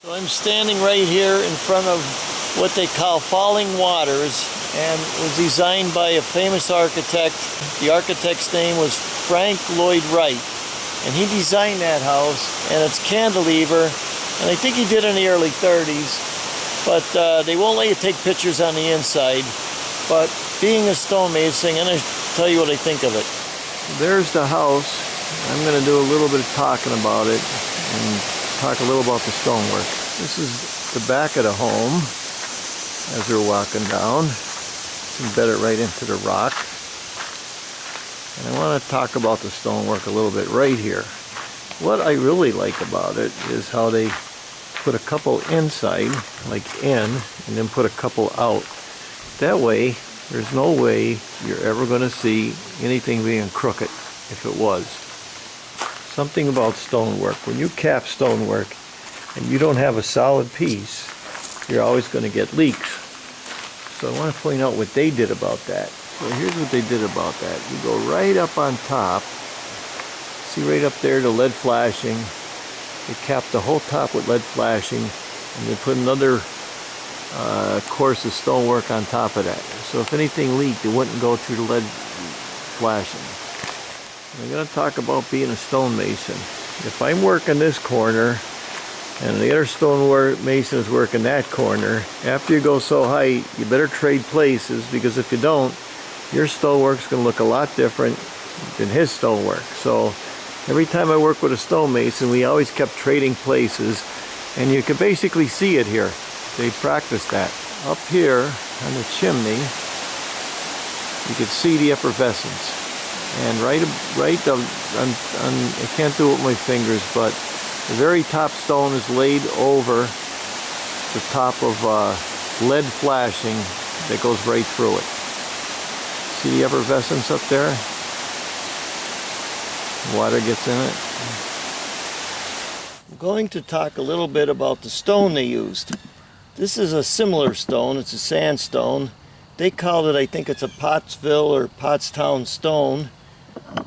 So I'm standing right here in front of what they call Falling Waters, and it was designed by a famous architect. The architect's name was Frank Lloyd Wright, and he designed that house, and it's cantilever, and I think he did it in the early 30s, but they won't let you take pictures on the inside. But being a stonemason, I'm going to tell you what I think of it. There's the house. I'm going to do a little bit of talking about it and talk a little about the stonework. This is the back of the home as we're walking down. Embed it right into the rock. And I want to talk about the stonework a little bit right here. What I really like about it is how they put a couple inside, like in, and then put a couple out. That way, there's no way you're ever going to see anything being crooked if it was. Something about stonework. When you cap stonework and you don't have a solid piece, you're always going to get leaks. So I want to point out what they did about that. So here's what they did about that. You go right up on top. See right up there the lead flashing. They capped the whole top with lead flashing, and they put another course of stonework on top of that. So if anything leaked, it wouldn't go through the lead flashing. I'm going to talk about being a stonemason. If I'm working this corner and the other stonemason is working that corner, after you go so high, you better trade places, because if you don't, your stonework's going to look a lot different than his stonework. So every time I work with a stonemason, we always kept trading places, and you can basically see it here. They practice that. Up here on the chimney, you can see the effervescence. And right on, I can't do it with my fingers, but the very top stone is laid over the top of lead flashing that goes right through it. See the effervescence up there? Water gets in it. I'm going to talk a little bit about the stone they used. This is a similar stone. It's a sandstone. They called it, I think it's a Pottsville or Pottstown stone.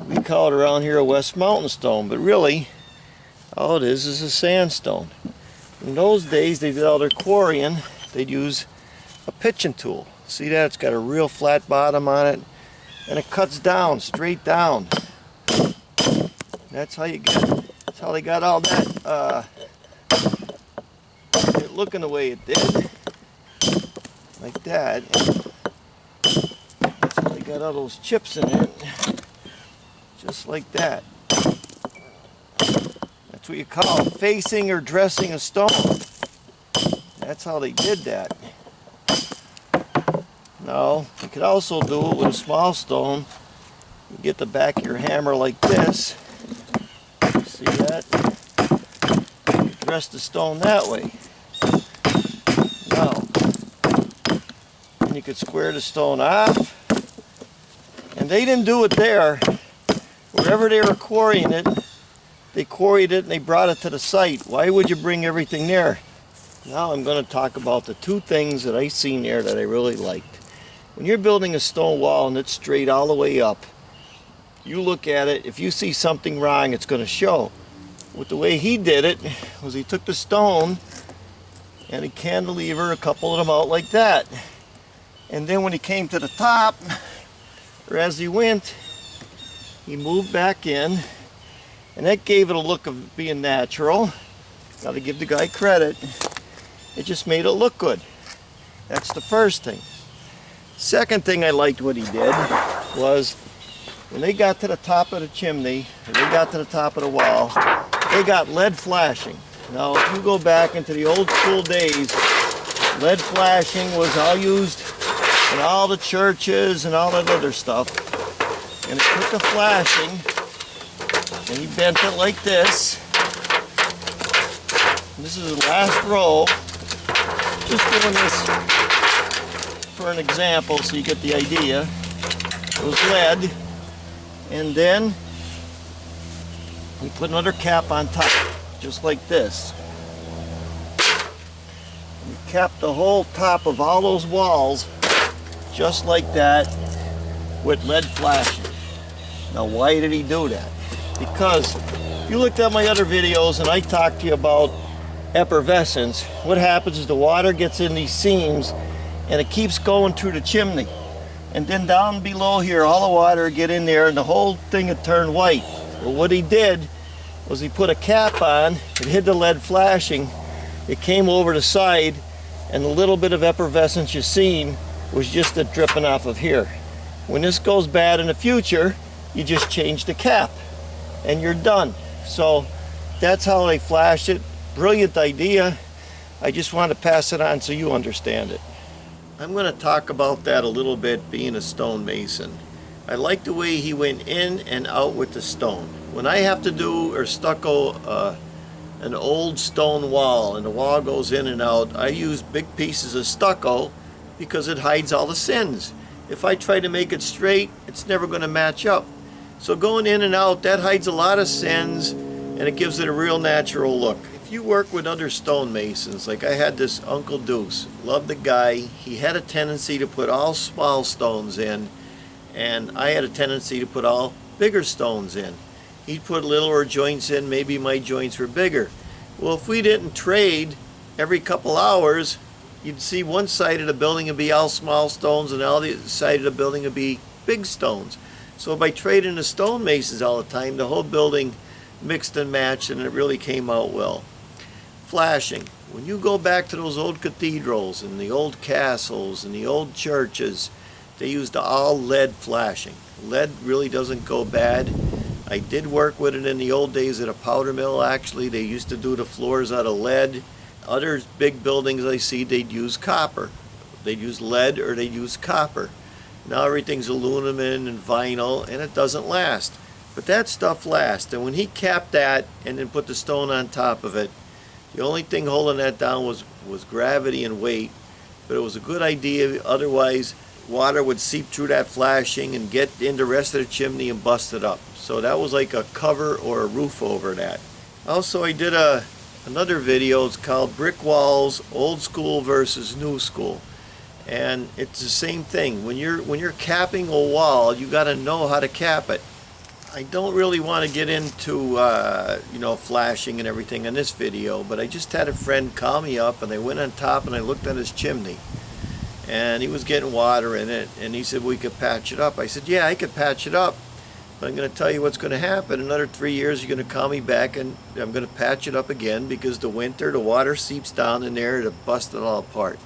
We call it around here a West Mountain stone, but really all it is a sandstone. In those days, they did all their quarrying. They'd use a pitching tool. See that? It's got a real flat bottom on it, and it cuts down, straight down. That's how you get. That's how they got all that it looking the way it did, like that. That's how they got all those chips in it, just like that. That's what you call facing or dressing a stone. That's how they did that. Now, you could also do it with a small stone. You get the back of your hammer like this. See that? You dress the stone that way. Now, and you could square the stone off. And they didn't do it there. Wherever they were quarrying it, they quarried it and they brought it to the site. Why would you bring everything there? Now I'm going to talk about the two things that I seen there that I really liked. When you're building a stone wall and it's straight all the way up, you look at it, if you see something wrong, it's going to show. With the way he did it was he took the stone and he cantilevered a couple of them out like that. And then when he came to the top, or as he went, he moved back in, and that gave it a look of being natural. Got to give the guy credit. It just made it look good. That's the first thing. Second thing I liked what he did was when they got to the top of the chimney, or they got to the top of the wall, they got lead flashing. Now, if you go back into the old school days, lead flashing was all used in all the churches and all that other stuff. And he took the flashing and he bent it like this. And this is the last row. Just doing this for an example so you get the idea. It was lead. And then we put another cap on top, just like this. We capped the whole top of all those walls just like that with lead flashing. Now why did he do that? Because if you looked at my other videos and I talked to you about effervescence, what happens is the water gets in these seams and it keeps going through the chimney. And then down below here, all the water would get in there and the whole thing would turn white. Well, what he did was he put a cap on, it hid the lead flashing, it came over the side, and the little bit of effervescence you seen was just a dripping off of here. When this goes bad in the future, you just change the cap and you're done. So that's how they flash it. Brilliant idea. I just want to pass it on so you understand it. I'm going to talk about that a little bit, being a stonemason. I like the way he went in and out with the stone. When I have to do or stucco an old stone wall and the wall goes in and out, I use big pieces of stucco because it hides all the sins. If I try to make it straight, it's never going to match up. So going in and out, that hides a lot of sins and it gives it a real natural look. If you work with other stonemasons, like I had this Uncle Deuce, loved the guy. He had a tendency to put all small stones in, and I had a tendency to put all bigger stones in. He'd put littler joints in, maybe my joints were bigger. Well, if we didn't trade every couple hours, you'd see one side of the building would be all small stones and the other side of the building would be big stones. So by trading the stonemasons all the time, the whole building mixed and matched and it really came out well. Flashing. When you go back to those old cathedrals and the old castles and the old churches, they used all lead flashing. Lead really doesn't go bad. I did work with it in the old days at a powder mill. Actually, they used to do the floors out of lead. Other big buildings I see, they'd use copper. They'd use lead or they'd use copper. Now everything's aluminum and vinyl and it doesn't last. But that stuff lasts. And when he capped that and then put the stone on top of it, the only thing holding that down was gravity and weight. But it was a good idea. Otherwise, water would seep through that flashing and get in the rest of the chimney and bust it up. So that was like a cover or a roof over that. Also, I did another video. It's called Brick Walls, Old School versus New School. And it's the same thing. When you're capping a wall, you got to know how to cap it. I don't really want to get into flashing and everything in this video, but I just had a friend call me up and I went on top and I looked at his chimney and he was getting water in it and he said we could patch it up. I said, yeah, I could patch it up, but I'm going to tell you what's going to happen. Another 3 years you're going to call me back and I'm going to patch it up again because the winter the water seeps down in there to bust it all apart.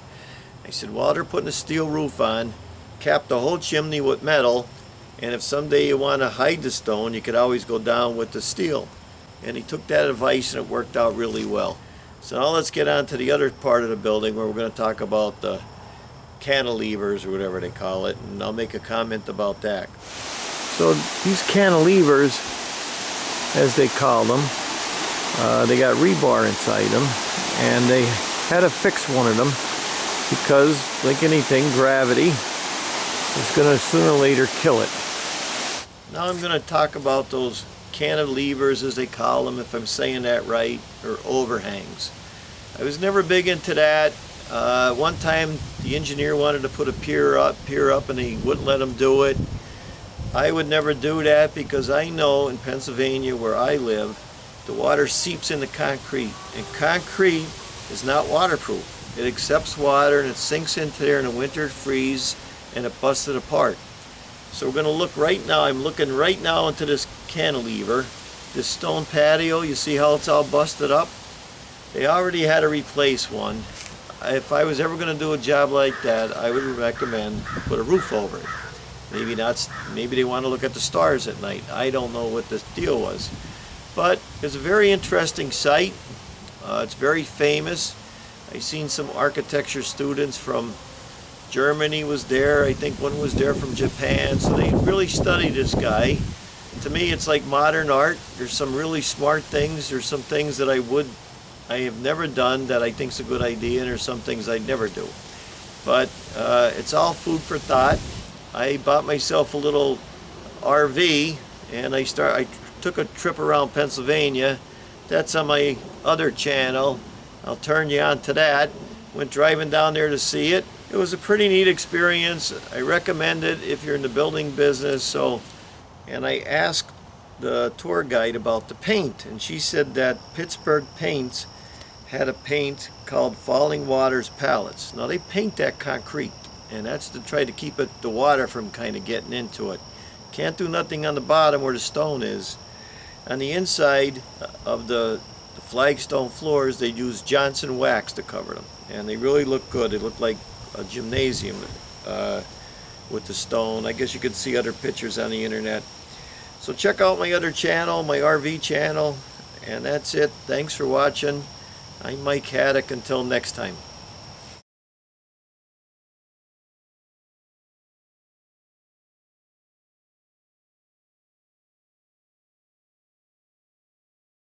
I said, well, they're putting a steel roof on, cap the whole chimney with metal, and if someday you want to hide the stone, you could always go down with the steel. And he took that advice and it worked out really well. So now let's get on to the other part of the building where we're going to talk about the cantilevers or whatever they call it, and I'll make a comment about that. So these cantilevers, as they call them, they got rebar inside them, and they had to fix one of them because, like anything, gravity is going to sooner or later kill it. Now I'm going to talk about those cantilevers, as they call them, if I'm saying that right, or overhangs. I was never big into that. One time the engineer wanted to put a pier up and he wouldn't let him do it. I would never do that because I know in Pennsylvania where I live, the water seeps into concrete, and concrete is not waterproof. It accepts water and it sinks into there in the winter, it freezes, and it busts it apart. So we're going to look right now, I'm looking right now into this cantilever, this stone patio. You see how it's all busted up? They already had to replace one. If I was ever going to do a job like that, I would recommend put a roof over it. Maybe not. Maybe they want to look at the stars at night. I don't know what the deal was. But it's a very interesting site. It's very famous. I've seen some architecture students from Germany was there. I think one was there from Japan. So they really studied this guy. To me, it's like modern art. There's some really smart things. There's some things that I have never done that I think is a good idea, and there's some things I'd never do. But it's all food for thought. I bought myself a little RV, and I took a trip around Pennsylvania. That's on my other channel. I'll turn you on to that. Went driving down there to see it. It was a pretty neat experience. I recommend it if you're in the building business. And I asked the tour guide about the paint, and she said that Pittsburgh paints had a paint called Falling Waters pallets. Now they paint that concrete, and that's to try to keep the water from kind of getting into it. Can't do nothing on the bottom where the stone is. On the inside of the flagstone floors, they use Johnson wax to cover them, and they really look good. They look like a gymnasium with the stone. I guess you could see other pictures on the internet. So check out my other channel, my RV channel, and that's it. Thanks for watching. I'm Mike Haduck. Until next time.